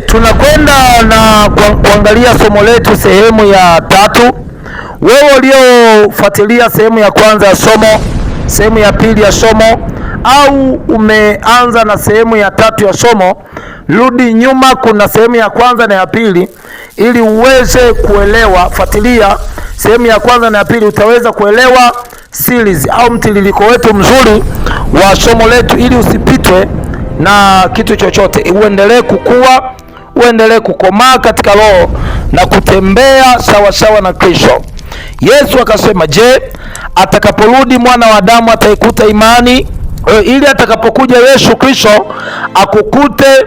Tunakwenda na kuangalia somo letu sehemu ya 3. Wewe uliofuatilia sehemu ya kwanza ya somo, sehemu ya pili ya somo, au umeanza na sehemu ya 3 ya somo, rudi nyuma, kuna sehemu ya kwanza na ya pili ili uweze kuelewa. Fuatilia sehemu ya kwanza na ya pili, utaweza kuelewa series au mtiririko wetu mzuri wa somo letu, ili usipitwe na kitu chochote, uendelee kukua, uendelee kukomaa katika roho na kutembea sawa sawa na Kristo. Yesu akasema, je, atakaporudi mwana wa Adamu ataikuta imani? Ili atakapokuja Yesu Kristo akukute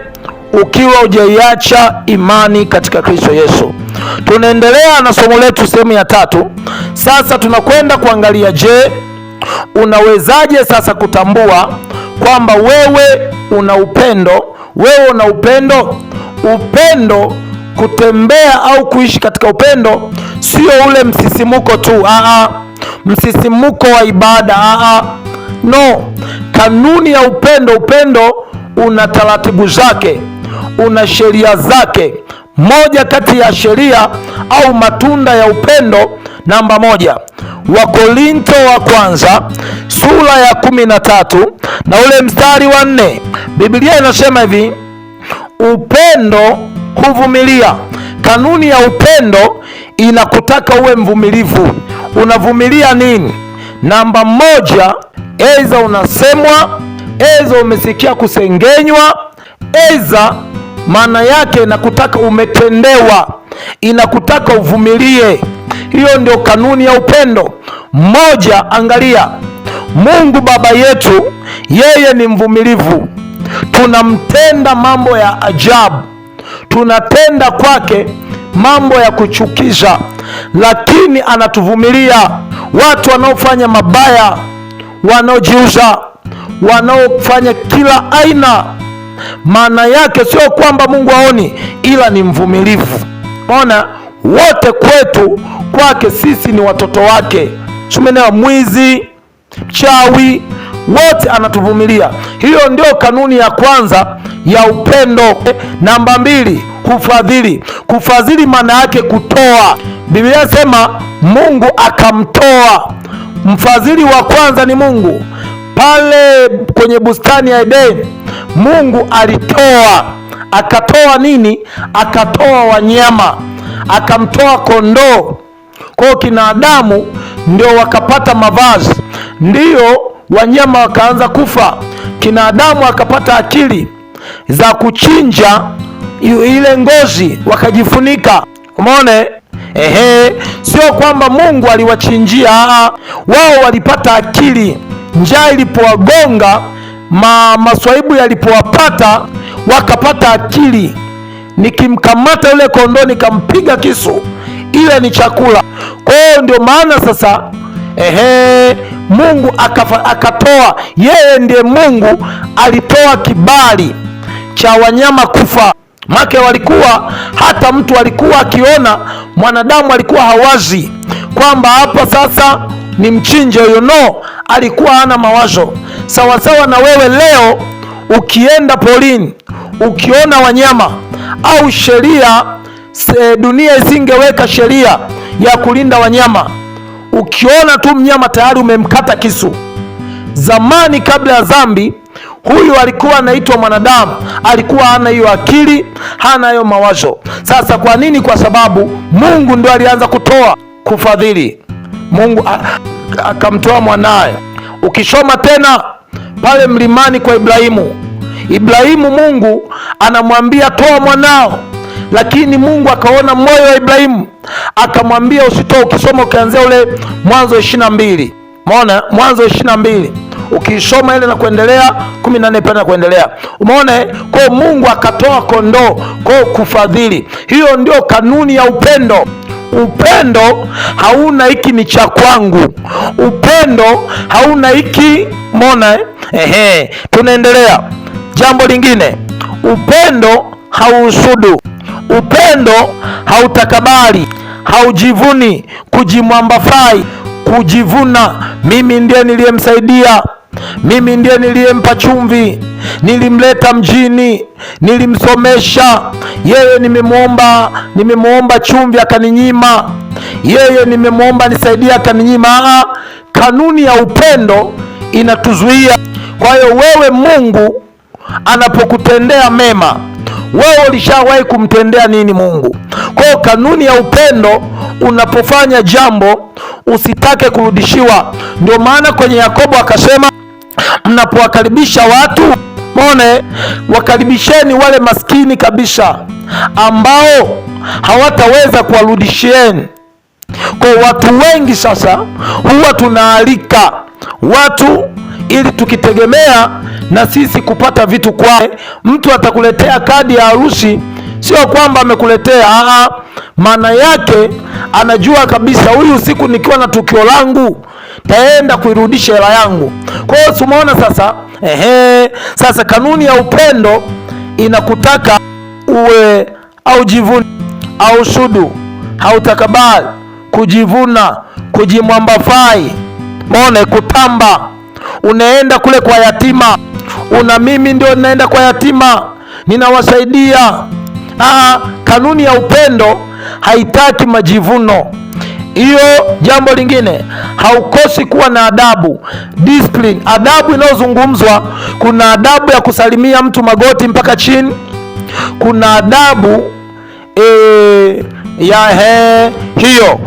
ukiwa hujaiacha imani katika Kristo Yesu. Tunaendelea na somo letu sehemu ya 3. Sasa tunakwenda kuangalia, je, unawezaje sasa kutambua kwamba wewe una upendo? Wewe una upendo. Upendo, kutembea au kuishi katika upendo, sio ule msisimuko tu. Msisimuko wa ibada. No, kanuni ya upendo. Upendo una taratibu zake, una sheria zake. Moja kati ya sheria au matunda ya upendo, namba 1, Wakorintho wa kwanza sura ya 13 na ule mstari wa 4. Biblia inasema hivi, upendo huvumilia. Kanuni ya upendo inakutaka uwe mvumilivu. Unavumilia nini? Namba 1, eza unasemwa, eza umesikia kusengenywa, eza maana yake inakutaka umetendewa, inakutaka uvumilie. Hiyo ndio kanuni ya upendo. 1, angalia, Mungu Baba yetu yeye ni mvumilivu. Tunamtenda mambo ya ajabu, tunatenda kwake mambo ya kuchukiza, lakini anatuvumilia. Watu wanaofanya mabaya, wanaojiuza, wanaofanya kila aina, maana yake sio kwamba Mungu haoni, ila ni mvumilivu. Ona, wote kwetu kwake sisi ni watoto wake. Tumenewa mwizi, mchawi, wote anatuvumilia. Hiyo ndio kanuni ya kwanza ya upendo. Namba 2, kufadhili. Kufadhili maana yake kutoa. Biblia sema Mungu akamtoa. Mfadhili wa kwanza ni Mungu. Pale kwenye bustani ya Edeni, Mungu alitoa. Akatoa nini? Akatoa wanyama, akamtoa kondoo. Kwa kina Adamu ndio wakapata mavazi, ndio wanyama wakaanza kufa. Kina Adamu akapata akili za kuchinja ile ngozi, wakajifunika. Umeona? Sio kwamba Mungu aliwachinjia, wao walipata akili. Njaa ilipowagonga, maswaibu yalipowapata, wakapata akili. Nikimkamata yule kondoo nikampiga kisu, ile ni chakula. Kwa hiyo ndio maana sasa Mungu akatoa. Yeye ndiye Mungu alitoa kibali cha wanyama kufa. Make walikuwa, hata mtu alikuwa akiona mwanadamu alikuwa hawazi kwamba hapa sasa ni mchinje huyo. No, alikuwa hana mawazo. Sawasawa na wewe leo ukienda porini ukiona wanyama au sheria, dunia isingeweka sheria ya kulinda wanyama. Ukiona tu mnyama tayari umemkata kisu. Zamani kabla ya dhambi, huyu alikuwa anaitwa mwanadamu, alikuwa hana hiyo akili, hana hiyo mawazo. Sasa kwa nini? Kwa sababu Mungu ndio alianza kutoa, kufadhili. Mungu akamtoa mwanaye. Ukisoma tena pale mlimani kwa Ibrahimu, Mungu anamwambia toa mwanao, lakini Mungu akaona moyo wa Ibrahimu akamwambia usitoe. Ukisoma ukianzia ule Mwanzo 22, umeona? Mwanzo 22 ukisoma ile na kuendelea 14 pale na kuendelea, umeona? Kwa Mungu akatoa kondoo, kwa kufadhili. Hiyo ndio kanuni ya upendo. Upendo hauna hiki ni cha kwangu. Upendo hauna hiki, umeona? Tunaendelea. Jambo lingine, upendo hauhusudu. Upendo hautakabari, haujivuni, kujimwambafai, kujivuna mimi ndiye niliyemsaidia, Mimi ndiye niliyempa chumvi, nilimleta mjini, nilimsomesha. Yeye nimemwomba chumvi akaninyima, yeye nimemwomba nisaidie akaninyima. Kanuni ya upendo inatuzuia. Kwa hiyo wewe, Mungu anapokutendea mema, wewe ulishawahi kumtendea nini Mungu? Kwa hiyo kanuni ya upendo, unapofanya jambo usitake kurudishiwa. Ndio maana kwenye Yakobo akasema, mnapowakaribisha watu, wakaribisheni wale maskini kabisa ambao hawataweza kuwarudishieni. Kwa watu wengi sasa huwa tunaalika watu ili tukitegemea na sisi kupata vitu kwao. Mtu atakuletea kadi ya harusi, sio kwamba amekuletea, maana yake anajua kabisa huyu siku nikiwa na tukio langu taenda kuirudisha hela yangu. Kwa hiyo tumeona sasa, sasa kanuni ya upendo inakutaka uwe au jivuni au shudu, hautakabali kujivuna, kujimwambafai, kutamba. Unaenda kule kwa yatima, mimi ndio naenda kwa yatima ninawasaidia. Kanuni ya upendo haitaki majivuno. Hiyo jambo lingine, haukosi kuwa na adabu, discipline. Adabu inayozungumzwa, kuna adabu ya kusalimia mtu magoti mpaka chini, kuna adabu hiyo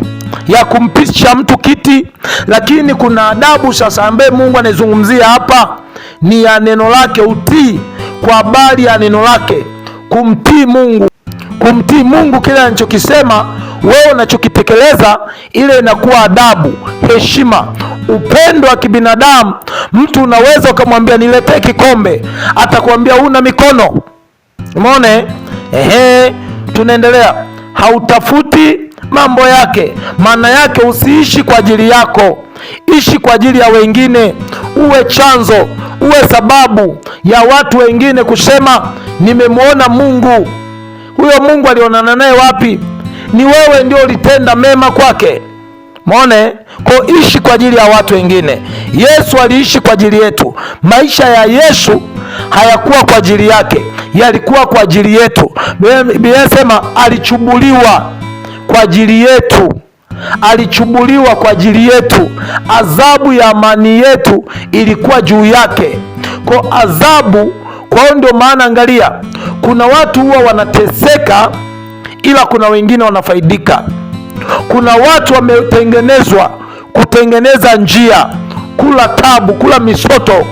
ya kumpisha mtu kiti, lakini kuna adabu sasa ambaye Mungu anaizungumzia hapa ni ya neno lake, utii kwa habari ya neno lake, kumtii Mungu kile anachokisema, wewe unachokitekeleza, ile inakuwa adabu, heshima, upendo wa kibinadamu. Mtu unaweza ukamwambia niletee kikombe, atakwambia una mikono. Umeona? Tunaendelea. Hautafuti mambo yake, maana yake usiishi kwa ajili yako, ishi kwa ajili ya wengine. Uwe chanzo, uwe sababu ya watu wengine kusema nimemwona Mungu. Huyo Mungu alionana naye wapi? Ni wewe ndio ulitenda mema kwake. Umeona? Kwa ishi kwa ajili ya watu wengine. Yesu aliishi kwa ajili yetu. Maisha ya Yesu hayakuwa kwa ajili yake, yalikuwa kwa ajili yetu. Biblia inasema alichubuliwa kwa ajili yetu, alichubuliwa kwa ajili yetu. Adhabu ya amani yetu ilikuwa juu yake. Kwa adhabu, kwa hiyo ndio maana angalia, kuna watu huwa wanateseka ila kuna wengine wanafaidika. Kuna watu wametengenezwa kutengeneza njia, kula tabu, kula misoto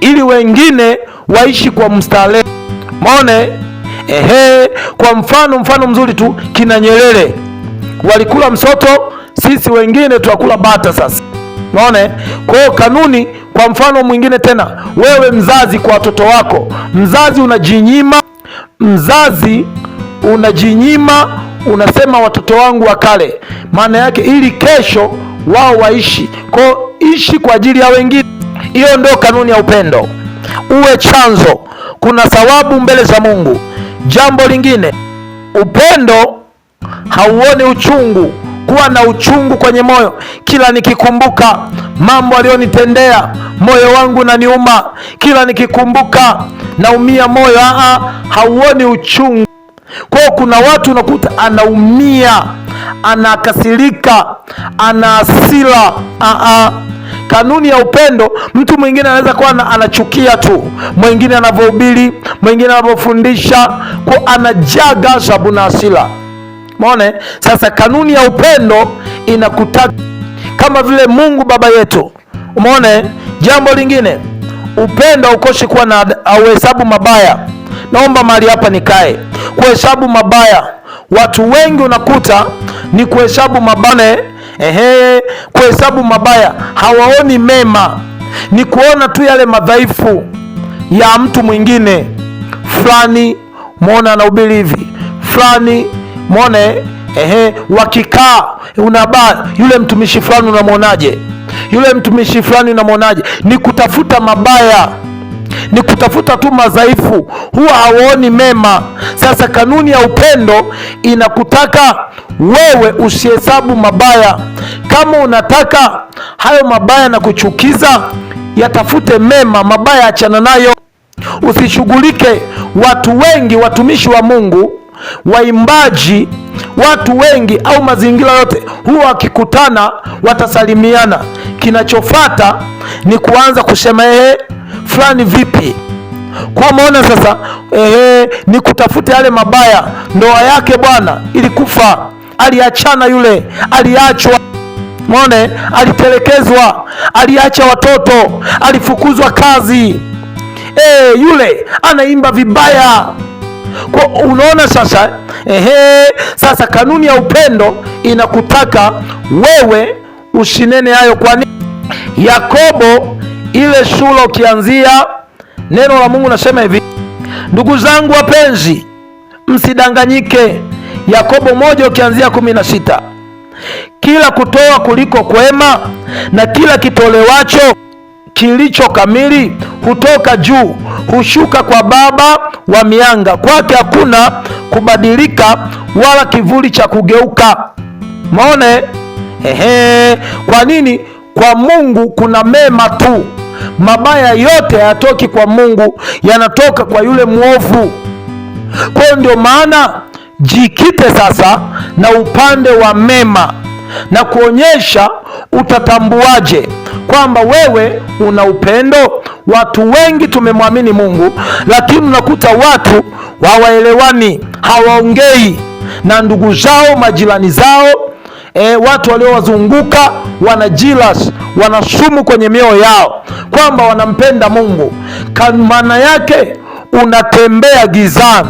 ili wengine waishi kwa mstarehe. Umeona? Kwa mfano mzuri tu, kina Nyerere walikula msoto, sisi wengine tunakula bata sasa. Unaona? Kwa hiyo kanuni, kwa mfano mwingine tena, wewe mzazi kwa watoto wako, mzazi unajinyima, unasema watoto wangu wakale, maana yake ili kesho wao waishi. Kwa hiyo ishi kwa ajili ya wengine. Hiyo ndio kanuni ya upendo. Uwe chanzo, kuna thawabu mbele za Mungu. Jambo lingine, upendo hauoni uchungu. Kuwa na uchungu kwenye moyo, kila nikikumbuka mambo aliyonitendea moyo wangu unaniuma, kila nikikumbuka naumia moyo. Hauoni uchungu. Kwa hiyo kuna watu unakuta anaumia, anakasirika, ana hasira. Kanuni ya upendo, mtu mwingine anaweza kuwa anachukia tu, mwingine anavyohubiri, mwingine anavyofundisha, kwa anajaa ghadhabu na hasira. Umeona? Sasa kanuni ya upendo inakutaka kama vile Mungu Baba yetu. Umeona? Jambo lingine, upendo haukoshi kuwa na uhesabu mabaya. Naomba mahali hapa nikae. Kuhesabu mabaya, watu wengi unakuta ni kuhesabu mabaya. Kuhesabu mabaya, hawaoni mema, ni kuona tu yale madhaifu ya mtu mwingine. Fulani muona anahubiri hivi, fulani muone wakikaa unabaa, yule mtumishi fulani unamwonaje? Yule mtumishi fulani unamwonaje? Ni kutafuta mabaya, ni kutafuta tu madhaifu, huwa hawaoni mema. Sasa kanuni ya upendo inakutaka wewe usihesabu mabaya. Kama unataka hayo mabaya na kuchukiza, yatafute mema, mabaya achana nayo. Usishughulike. Watu wengi, watumishi wa Mungu, waimbaji, watu wengi au mazingira yote huwa wakikutana watasalimiana. Kinachofata ni kuanza kusema fulani vipi? Kwa maana sasa ni kutafuta yale mabaya. Ndoa yake bwana ilikufa, aliachana, yule aliachwa, muone, alitelekezwa, aliacha watoto, alifukuzwa kazi, yule anaimba vibaya. Kwa unaona sasa, sasa kanuni ya upendo inakutaka wewe usinene hayo. Kwani Yakobo ile sura ukianzia, neno la Mungu nasema hivi: ndugu zangu wapenzi, msidanganyike. Yakobo 1 ukianzia 16, kila kutoa kuliko kwema na kila kitolewacho kilicho kamili hutoka juu, hushuka kwa Baba wa mianga, kwake hakuna kubadilika wala kivuli cha kugeuka. Maone, kwa nini? Kwa Mungu kuna mema tu, mabaya yote hayatoki kwa Mungu, yanatoka kwa yule mwovu. Kwa hiyo ndio maana jikite sasa na upande wa mema na kuonyesha utatambuaje kwamba wewe una upendo. Watu wengi tumemwamini Mungu, lakini unakuta watu hawaelewani, hawaongei na ndugu zao, majirani zao, watu waliowazunguka wana jealous, wana sumu kwenye mioyo yao kwamba wanampenda Mungu. Maana yake unatembea gizani,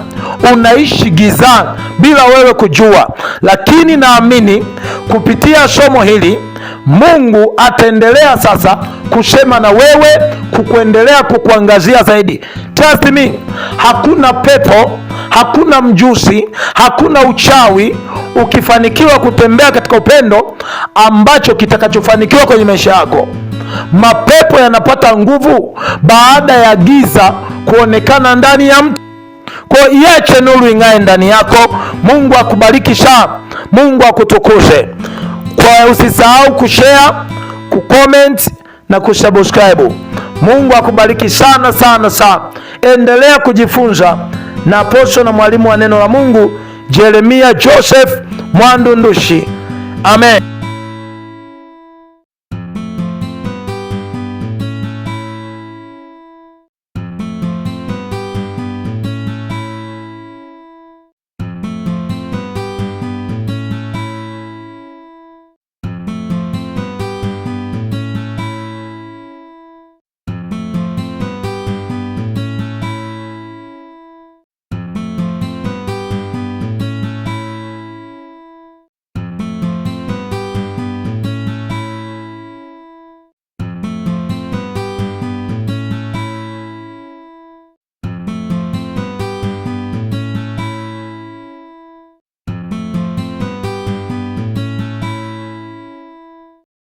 unaishi gizani bila wewe kujua. Lakini naamini kupitia somo hili Mungu ataendelea sasa kusema na wewe, kukuendelea kukuangazia zaidi. Trust me, hakuna pepo, hakuna mjusi, hakuna uchawi ukifanikiwa kutembea katika upendo ambacho kitakachofanikiwa kwenye maisha yako. Mapepo yanapata nguvu baada ya giza kuonekana ndani ya mtu. Kwa hiyo iache nuru ing'ae ndani yako. Mungu akubariki sana, Mungu akutukuze. Kwa usisahau kushare, kucomment na kusubscribe. Mungu akubariki sana sana sana. Endelea kujifunza na apostle na mwalimu wa neno la Mungu Jeremia Joseph Mwandundushi. Amen.